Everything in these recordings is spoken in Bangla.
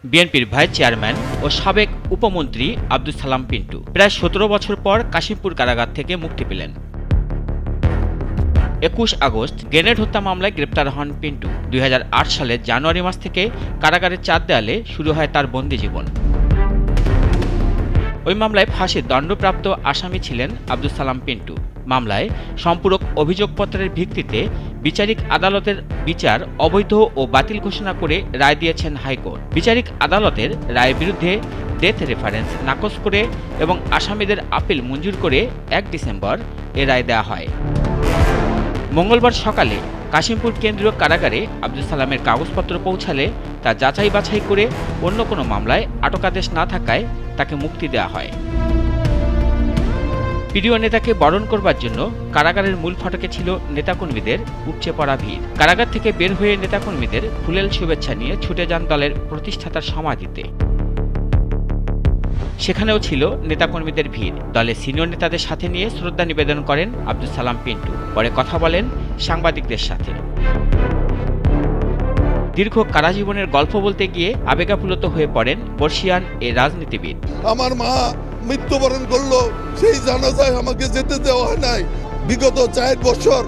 বিএনপির ভাইস চেয়ারম্যান ও সাবেক উপমন্ত্রী আব্দুস সালাম পিন্টু প্রায় ১৭ বছর পর কাশিমপুর কারাগার থেকে মুক্তি পেলেন। ২১ আগস্ট গ্রেনেড হত্যা মামলায় গ্রেপ্তার হন পিন্টু। ২০০৮ সালের জানুয়ারি মাস থেকে কারাগারের চার দেয়ালে শুরু হয় তার বন্দি জীবন। ওই মামলায় ফাঁসির দণ্ডপ্রাপ্ত আসামি ছিলেন আব্দুস সালাম পিন্টু। মামলায় সম্পূরক অভিযোগপত্রের ভিত্তিতে বিচারিক আদালতের বিচার অবৈধ ও বাতিল ঘোষণা করে রায় দিয়েছেন হাইকোর্ট। বিচারিক আদালতের রায়ের বিরুদ্ধে ডেথ রেফারেন্স নাকচ করে এবং আসামিদের আপিল মঞ্জুর করে ১ ডিসেম্বর এ রায় দেওয়া হয়। মঙ্গলবার সকালে কাশিমপুর কেন্দ্রীয় কারাগারে আব্দুস সালামের কাগজপত্র পৌঁছালে তা যাচাই বাছাই করে অন্য কোনো মামলায় আটকাদেশ না থাকায় তাকে মুক্তি দেওয়া হয়। প্রিয় নেতাকে বরণ করবার জন্য কারাগারের মূল ফটকে ছিল নেতাকর্মীদের উপচে পড়া ভিড়। কারাগার থেকে বের হয়ে নেতাকর্মীদের ফুলেল শুভেচ্ছা নিয়ে ছুটে যান দলের প্রতিষ্ঠাতার সমাধিতে। সেখানেও ছিল নেতাকর্মীদের ভিড়। দলের সিনিয়র নেতাদের সাথে নিয়ে শ্রদ্ধা নিবেদন করেন আব্দুস সালাম পিন্টু। পরে কথা বলেন সাংবাদিকদের সাথে। দীর্ঘ কারাজীবনের গল্প বলতে গিয়ে আবেগাপ্লুত হয়ে পড়েন বর্ষিয়ান এ রাজনীতিবিদ। আমার মা মৃত্যুবরণ করলো, সেই জানাজায় আমাকে যেতে দেওয়া হয় নাই। বিগত ৪ বছর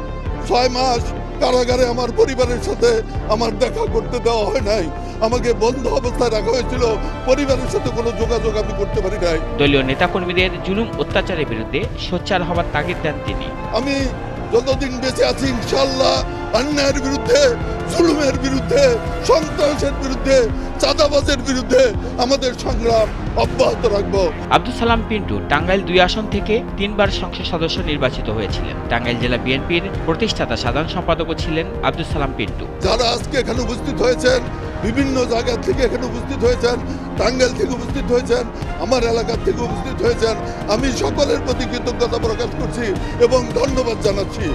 ৬ মাস কারাগারে আমার পরিবারের সাথে আমার দেখা করতে দেওয়া হয় নাই। আমাকে বন্ধ অবস্থায় রাখা হয়েছিল, পরিবারের সাথে কোনো যোগাযোগ আমি করতে পারি নাই। দলীয় নেতাকর্মীদের জুলুম অত্যাচারের বিরুদ্ধে সোচ্চার হবার তাগিদ দেন তিনি। আমি যতদিন বেঁচে আছি ইনশাআল্লাহ অন্যায়ের বিরুদ্ধে, জুলুমের বিরুদ্ধে, সন্ত্রাসের বিরুদ্ধে, চাঁদাবাজের বিরুদ্ধে আমাদের সংগ্রাম অব্যাহত রাখবো। আব্দুস সালাম পিন্টু টাঙ্গাইল ২ আসন থেকে ৩ বার সংসদ সদস্য নির্বাচিত হয়েছিলেন। টাঙ্গাইল জেলা বিএনপির প্রতিষ্ঠাতা সাধারণ সম্পাদকও ছিলেন আব্দুস সালাম পিন্টু। যারা আজকে এখানে উপস্থিত হয়েছেন, বিভিন্ন জায়গা থেকে এখানে উপস্থিত হয়েছেন, টাঙ্গাইল থেকে উপস্থিত হয়েছেন, আমার এলাকা থেকে উপস্থিত হয়েছেন, আমি সকলের প্রতি কৃতজ্ঞতা প্রকাশ করছি এবং ধন্যবাদ জানাচ্ছি।